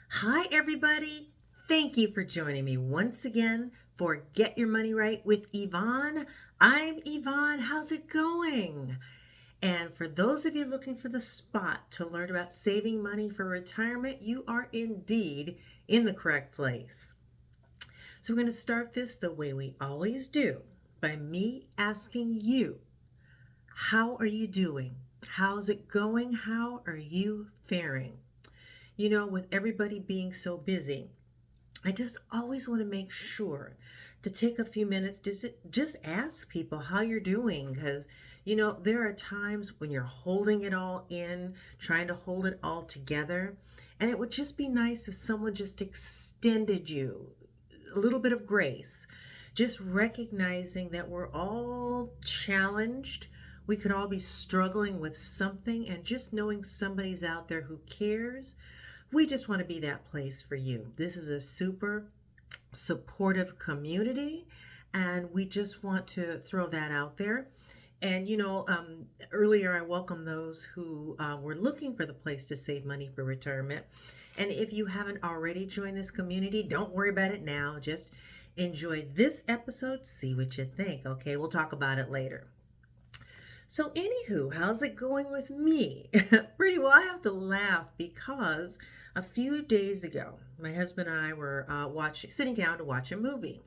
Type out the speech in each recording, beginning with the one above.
Hi, everybody. Thank you for joining me once again for Get Your Money Right with Yvonne. I'm Yvonne. How's it going? And for those of you looking for the spot to learn about saving money for retirement, you are indeed in the correct place. So, we're going to start this the way we always do by me asking you, how are you doing? How's it going? How are you faring? With everybody being so busy, I just always want to make sure to take a few minutes to just ask people how you're doing because there are times when you're holding it all in, trying to hold it all together, and it would just be nice if someone just extended you a little bit of grace, just recognizing that we're all challenged. We could all be struggling with something, and just knowing somebody's out there who cares, we just want to be that place for you. This is a super supportive community, and we just want to throw that out there. And earlier I welcomed those who were looking for the place to save money for retirement. And if you haven't already joined this community, don't worry about it now. Just enjoy this episode, see what you think. Okay, we'll talk about it later. So, anywho, how's it going with me? Pretty well. I have to laugh because a few days ago, my husband and I were sitting down to watch a movie.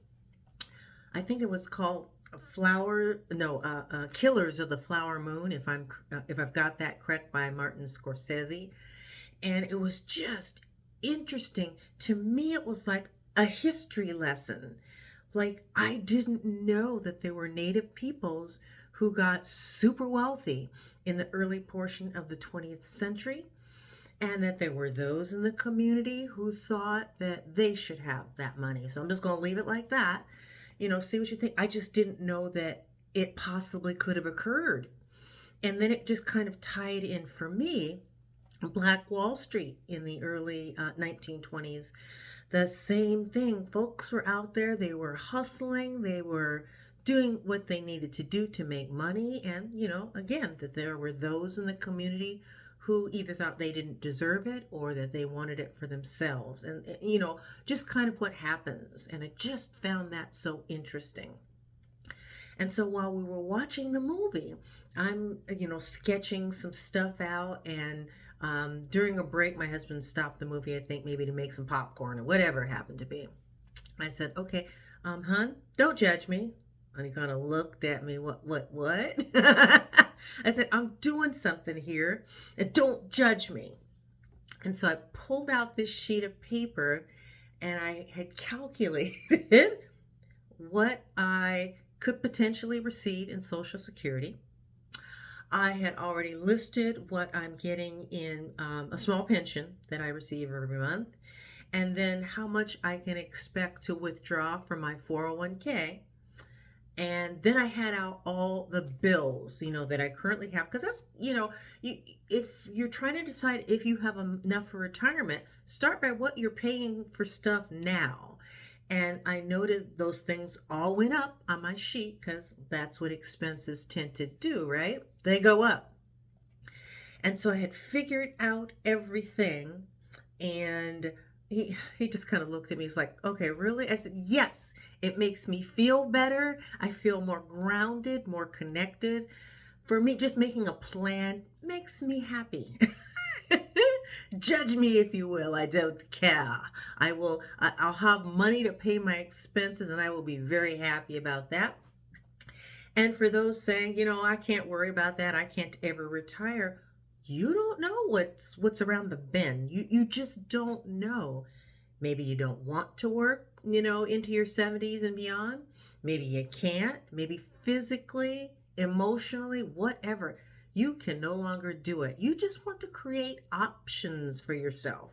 I think it was called Killers of the Flower Moon, if I've got that correct, by Martin Scorsese, and it was just interesting to me. It was like a history lesson. Like, I didn't know that there were native peoples who got super wealthy in the early portion of the 20th century, and that there were those in the community who thought that they should have that money. So I'm just going to leave it like that. See what you think. I just didn't know that it possibly could have occurred. And then it just kind of tied in for me Black Wall Street in the early 1920s. The same thing. Folks were out there, they were hustling, they were doing what they needed to do to make money. And, again, that there were those in the community who either thought they didn't deserve it or that they wanted it for themselves. And, just kind of what happens. And I just found that so interesting. And so while we were watching the movie, I'm, sketching some stuff out. And during a break, my husband stopped the movie, I think maybe to make some popcorn or whatever it happened to be. I said, okay, hon, don't judge me. And he kind of looked at me, what? I said, I'm doing something here, and don't judge me. And so I pulled out this sheet of paper, and I had calculated what I could potentially receive in Social Security. I had already listed what I'm getting in a small pension that I receive every month, and then how much I can expect to withdraw from my 401k. And then I had out all the bills, that I currently have. Because that's, if you're trying to decide if you have enough for retirement, start by what you're paying for stuff now. And I noted those things all went up on my sheet because that's what expenses tend to do, right? They go up. And so I had figured out everything, and he just kind of looked at me. He's like, okay, really? I said, yes, it makes me feel better. I feel more grounded, more connected. For me, just making a plan makes me happy. Judge me if you will. I don't care. I'll have money to pay my expenses, and I will be very happy about that. And for those saying, I can't worry about that, I can't ever retire, you don't know what's around the bend. You just don't know. Maybe you don't want to work, into your 70s and beyond. Maybe you can't. Maybe physically, emotionally, whatever. You can no longer do it. You just want to create options for yourself.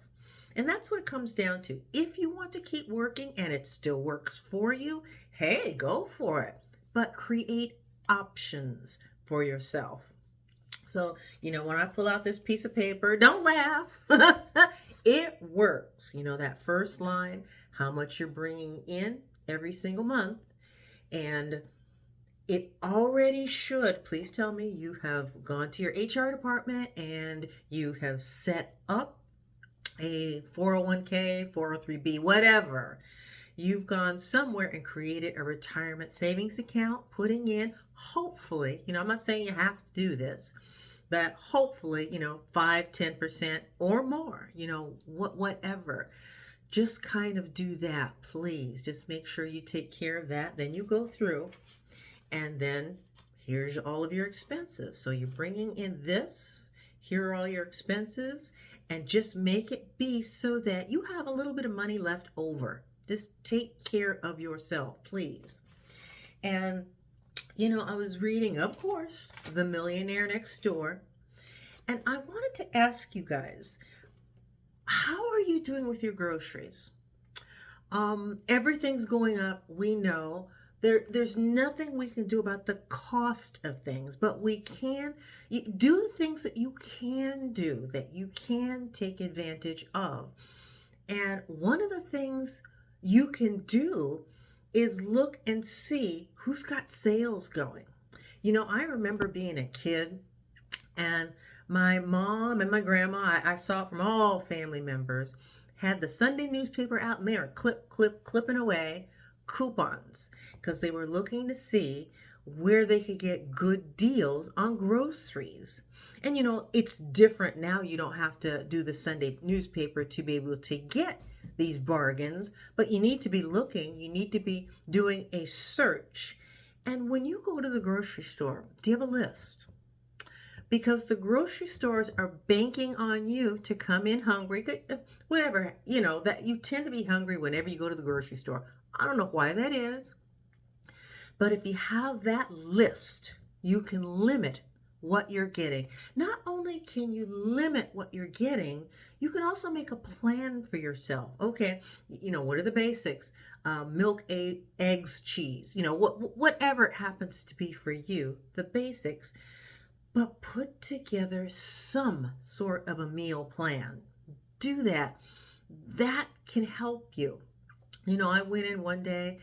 And that's what it comes down to. If you want to keep working and it still works for you, hey, go for it. But create options for yourself. So, when I pull out this piece of paper, don't laugh. It works. That first line, how much you're bringing in every single month. And it already should, please tell me you have gone to your HR department and you have set up a 401k, 403b, whatever. You've gone somewhere and created a retirement savings account, putting in, hopefully, I'm not saying you have to do this, but hopefully, 5, 10% or more, whatever. Just kind of do that, please. Just make sure you take care of that. Then you go through, and then here's all of your expenses. So you're bringing in this, here are all your expenses, and just make it be so that you have a little bit of money left over. Just take care of yourself, please. And, I was reading, of course, The Millionaire Next Door, and I wanted to ask you guys, how are you doing with your groceries? Everything's going up, we know. There's nothing we can do about the cost of things, but we can do the things that you can do, that you can take advantage of. And one of the things you can do is look and see who's got sales going. I remember being a kid, and my mom and my grandma, I saw it from all family members, had the Sunday newspaper out, and they were clipping away coupons because they were looking to see where they could get good deals on groceries. And it's different now. You don't have to do the Sunday newspaper to be able to get these bargains, but you need to be looking, you need to be doing a search. And when you go to the grocery store, do you have a list? Because the grocery stores are banking on you to come in hungry, whatever, that you tend to be hungry whenever you go to the grocery store. I don't know why that is. But if you have that list, you can limit what you're getting. Not only can you limit what you're getting, you can also make a plan for yourself. Okay, what are the basics? Milk, eggs, cheese, whatever it happens to be for you, the basics. But put together some sort of a meal plan. Do that. That can help you. I went in one day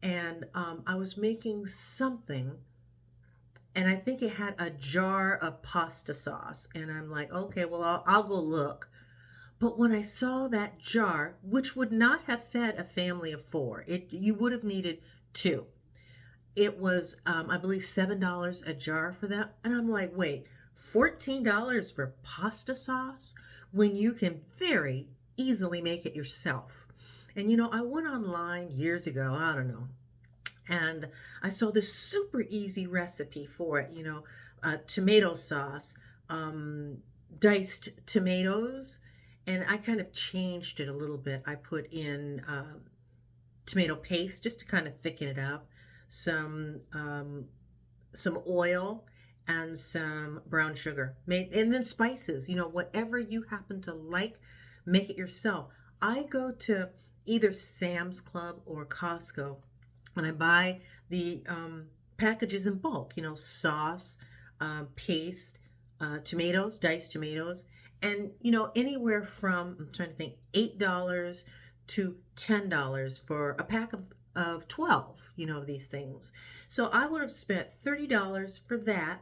and I was making something, and I think it had a jar of pasta sauce. And I'm like, okay, well, I'll go look. But when I saw that jar, which would not have fed a family of 4, you would have needed 2. It was, I believe, $7 a jar for that. And I'm like, wait, $14 for pasta sauce when you can very easily make it yourself. And I went online years ago, I don't know, and I saw this super easy recipe for it, tomato sauce, diced tomatoes, and I kind of changed it a little bit. I put in tomato paste just to kind of thicken it up, some oil, and some brown sugar, and then spices, whatever you happen to like, make it yourself. I go to either Sam's Club or Costco, and I buy the packages in bulk, sauce, paste, tomatoes, diced tomatoes, and anywhere from, I'm trying to think, $8 to $10 for a pack of 12, these things. So I would have spent $30 for that,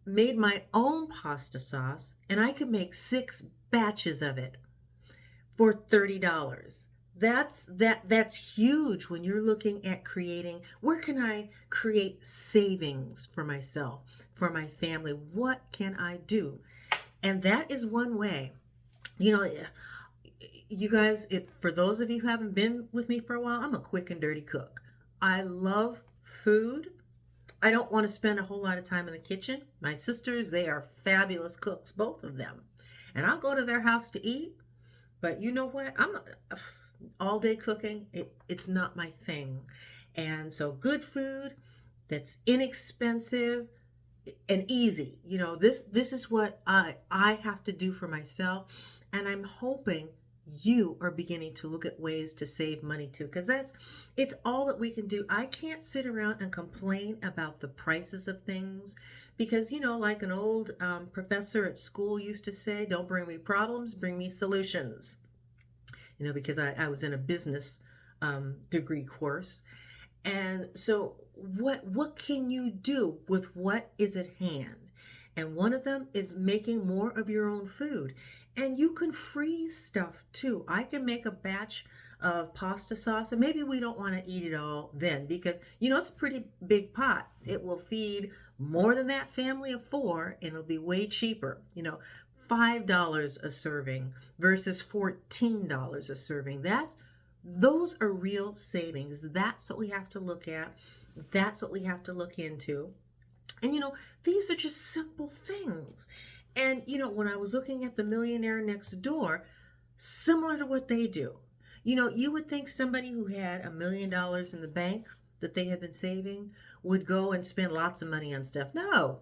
made my own pasta sauce, and I could make 6 batches of it for $30. That's huge when you're looking at creating, where can I create savings for myself, for my family? What can I do? And that is one way. You guys, for those of you who haven't been with me for a while, I'm a quick and dirty cook. I love food. I don't want to spend a whole lot of time in the kitchen. My sisters, they are fabulous cooks, both of them. And I'll go to their house to eat. But you know what? I'm all day cooking. It's not my thing. And so good food that's inexpensive and easy. This is what I have to do for myself. And I'm hoping you are beginning to look at ways to save money too, because it's all that we can do. I can't sit around and complain about the prices of things, because like an old professor at school used to say, don't bring me problems, bring me solutions. Because I was in a business degree course. And so what can you do with what is at hand? And one of them is making more of your own food. And you can freeze stuff too. I can make a batch of pasta sauce, and maybe we don't want to eat it all then because, it's a pretty big pot. It will feed more than that family of four, and it'll be way cheaper. $5 a serving versus $14 a serving. Those are real savings. That's what we have to look at. That's what we have to look into. And these are just simple things. And when I was looking at The Millionaire Next Door, similar to what they do, you would think somebody who had $1 million in the bank that they had been saving would go and spend lots of money on stuff. No.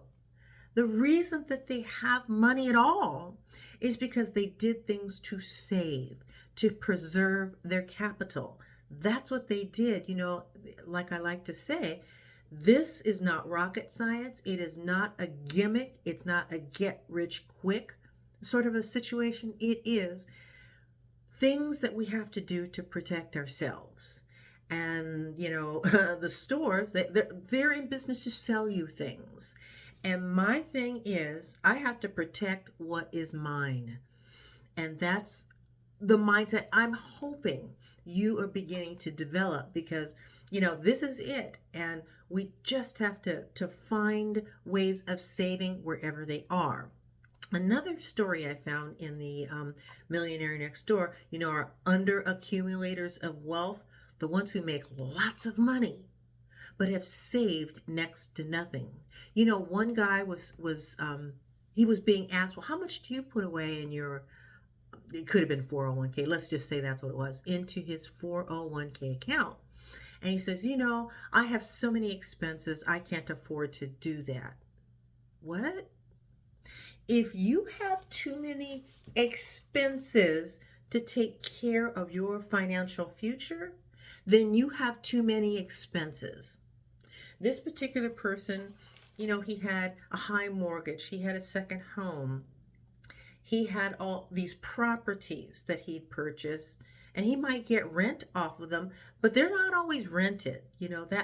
The reason that they have money at all is because they did things to save, to preserve their capital. That's what they did. Like I like to say, this is not rocket science. It is not a gimmick. It's not a get rich quick sort of a situation. It is things that we have to do to protect ourselves. And, the stores, they're in business to sell you things. And my thing is, I have to protect what is mine. And that's the mindset I'm hoping you are beginning to develop because, this is it. And we just have to find ways of saving wherever they are. Another story I found in the Millionaire Next Door, are under accumulators of wealth, the ones who make lots of money but have saved next to nothing. One guy was he was being asked, well, how much do you put away in your, it could have been 401k, let's just say that's what it was, into his 401k account. And he says, I have so many expenses, I can't afford to do that. What? If you have too many expenses to take care of your financial future, then you have too many expenses. This particular person, he had a high mortgage, he had a second home, he had all these properties that he'd purchased, and he might get rent off of them, but they're not always rented.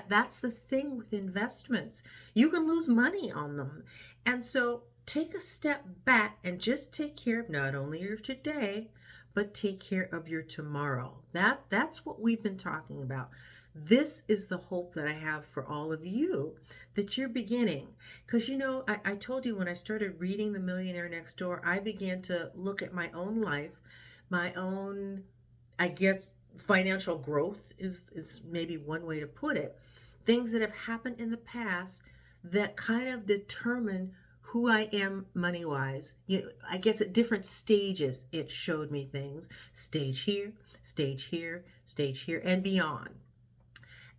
That's the thing with investments. You can lose money on them. And so take a step back and just take care of not only your today, but take care of your tomorrow. That's what we've been talking about. This is the hope that I have for all of you, that you're beginning. Because, I told you when I started reading The Millionaire Next Door, I began to look at my own life, my own, I guess, financial growth is maybe one way to put it. Things that have happened in the past that kind of determine who I am money-wise. I guess at different stages, it showed me things. Stage here, stage here, stage here, and beyond.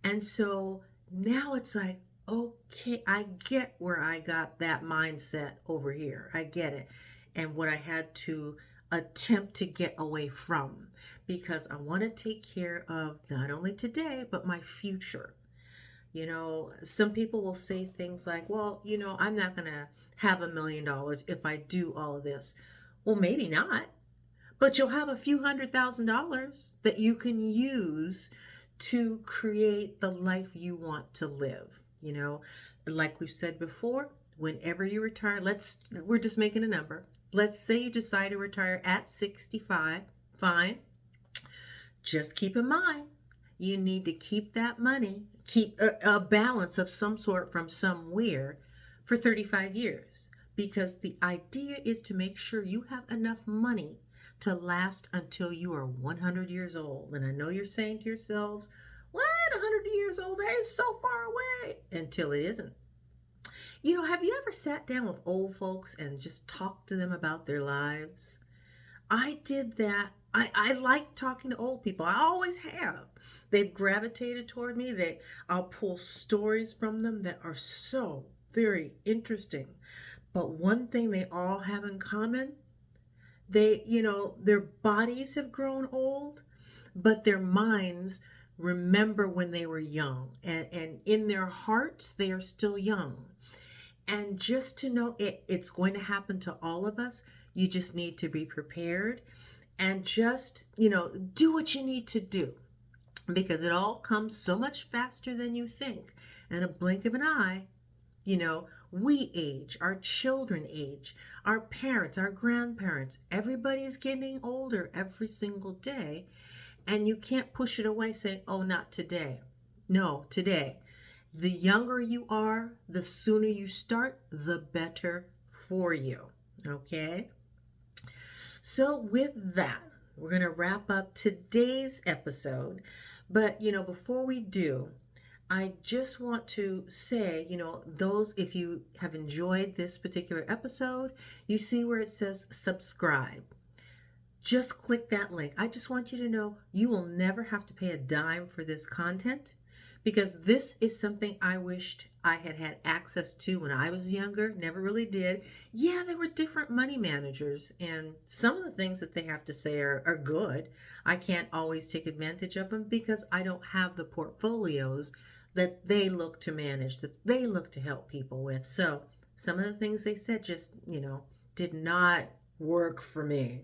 And so now it's like, okay, I get where I got that mindset over here. I get it. And what I had to attempt to get away from, because I want to take care of not only today, but my future. Some people will say things like, well, I'm not going to have $1 million if I do all of this. Well, maybe not, but you'll have a few $100,000 that you can use to create the life you want to live. Like we said before, whenever you retire, we're just making a number. Let's say you decide to retire at 65, fine. Just keep in mind, you need to keep that money, keep a balance of some sort from somewhere for 35 years. Because the idea is to make sure you have enough money to last until you are 100 years old. And I know you're saying to yourselves, what, 100 years old? That is so far away. Until it isn't. Have you ever sat down with old folks and just talked to them about their lives? I did that. I like talking to old people. I always have. They've gravitated toward me. I'll pull stories from them that are so very interesting. But one thing they all have in common, their bodies have grown old, but their minds remember when they were young. And in their hearts, they are still young. And just to know it's going to happen to all of us, you just need to be prepared and just, do what you need to do, because it all comes so much faster than you think. In a blink of an eye, We age, our children age, our parents, our grandparents, everybody's getting older every single day. And you can't push it away saying, oh, not today. No, today. The younger you are, the sooner you start, the better for you. Okay? So, with that, we're going to wrap up today's episode. But, before we do, I just want to say, those, if you have enjoyed this particular episode, you see where it says subscribe. Just click that link. I just want you to know you will never have to pay a dime for this content, because this is something I wished I had had access to when I was younger. Never really did. Yeah, there were different money managers, and some of the things that they have to say are good. I can't always take advantage of them because I don't have the portfolios that they look to manage, that they look to help people with. So some of the things they said just, did not work for me.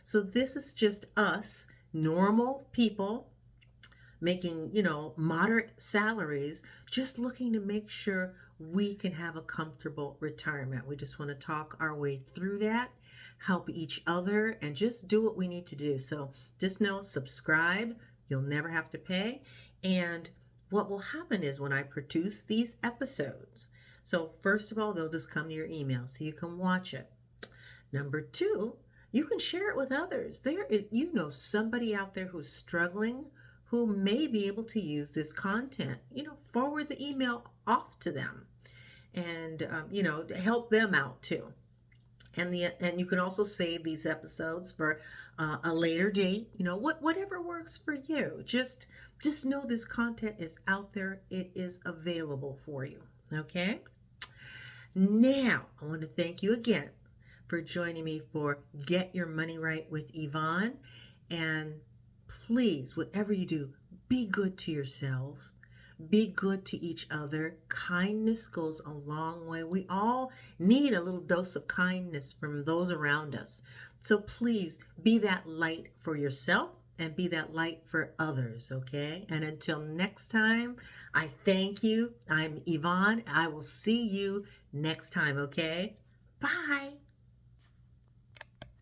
So this is just us, normal people, making, moderate salaries, just looking to make sure we can have a comfortable retirement. We just want to talk our way through that, help each other, and just do what we need to do. So just know, subscribe. You'll never have to pay. And what will happen is when I produce these episodes, so first of all, they'll just come to your email so you can watch it. Number two, you can share it with others. Somebody out there who's struggling, who may be able to use this content. Forward the email off to them, and help them out too. And you can also save these episodes for a later date. Whatever works for you. Just know this content is out there. It is available for you. Okay. Now I want to thank you again for joining me for Get Your Money Right with Yvonne. And please, whatever you do, be good to yourselves. Be good to each other. Kindness goes a long way. We all need a little dose of kindness from those around us. So please be that light for yourself and be that light for others, okay? And until next time, I thank you. I'm Yvonne. I will see you next time, okay? Bye.